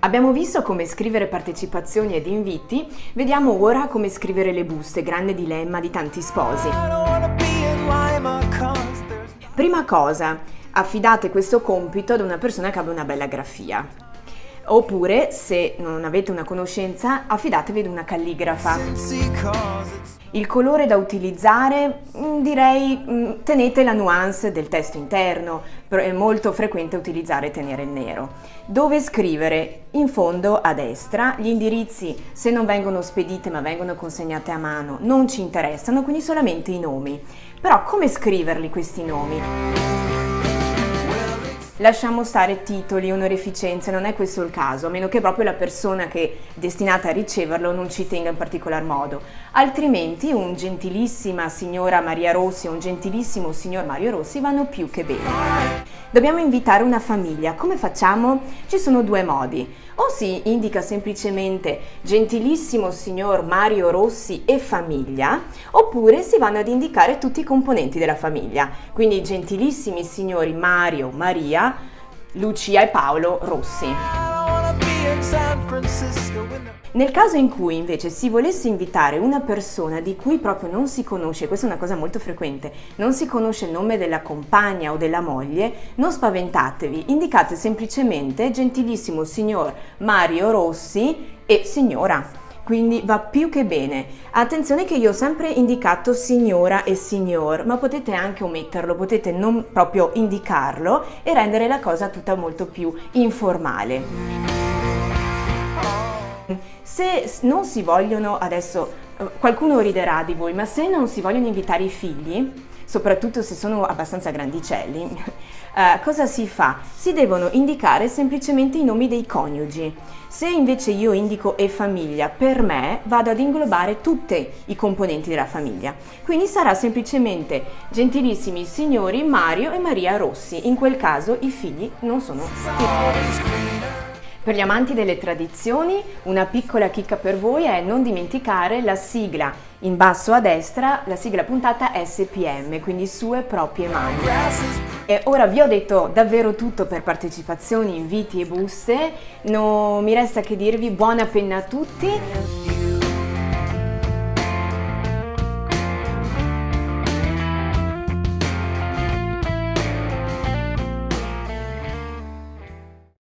Abbiamo visto come scrivere partecipazioni ed inviti, vediamo ora come scrivere le buste, grande dilemma di tanti sposi. Prima cosa, affidate questo compito ad una persona che abbia una bella grafia. Oppure, se non avete una conoscenza, affidatevi ad una calligrafa. Il colore da utilizzare, direi, tenete la nuance del testo interno, è molto frequente utilizzare e tenere il nero. Dove scrivere? In fondo a destra, gli indirizzi, se non vengono spedite ma vengono consegnate a mano, non ci interessano, quindi solamente i nomi. Però come scriverli questi nomi? Lasciamo stare titoli, onorificenze, non è questo il caso, a meno che proprio la persona che è destinata a riceverlo non ci tenga in particolar modo. Altrimenti un gentilissima signora Maria Rossi o un gentilissimo signor Mario Rossi vanno più che bene. Dobbiamo invitare una famiglia, come facciamo? Ci sono due modi. O si indica semplicemente gentilissimo signor Mario Rossi e famiglia, oppure si vanno ad indicare tutti i componenti della famiglia, quindi gentilissimi signori Mario, Maria, Lucia e Paolo Rossi. Nel caso in cui invece si volesse invitare una persona di cui proprio non si conosce, questa è una cosa molto frequente, non si conosce il nome della compagna o della moglie, non spaventatevi, indicate semplicemente gentilissimo signor Mario Rossi e signora. Quindi va più che bene. Attenzione che io ho sempre indicato signora e signor, ma potete anche ometterlo, potete non proprio indicarlo e rendere la cosa tutta molto più informale. Se non si vogliono, adesso qualcuno riderà di voi, ma se non si vogliono invitare i figli, soprattutto se sono abbastanza grandicelli, cosa si fa? Si devono indicare semplicemente i nomi dei coniugi. Se invece io indico e famiglia, per me vado ad inglobare tutti i componenti della famiglia. Quindi sarà semplicemente gentilissimi signori Mario e Maria Rossi. In quel caso i figli non sono Per gli amanti delle tradizioni, una piccola chicca per voi è non dimenticare la sigla in basso a destra, la sigla puntata SPM, quindi sue proprie mani. E ora vi ho detto davvero tutto per partecipazioni, inviti e buste, non mi resta che dirvi buona penna a tutti.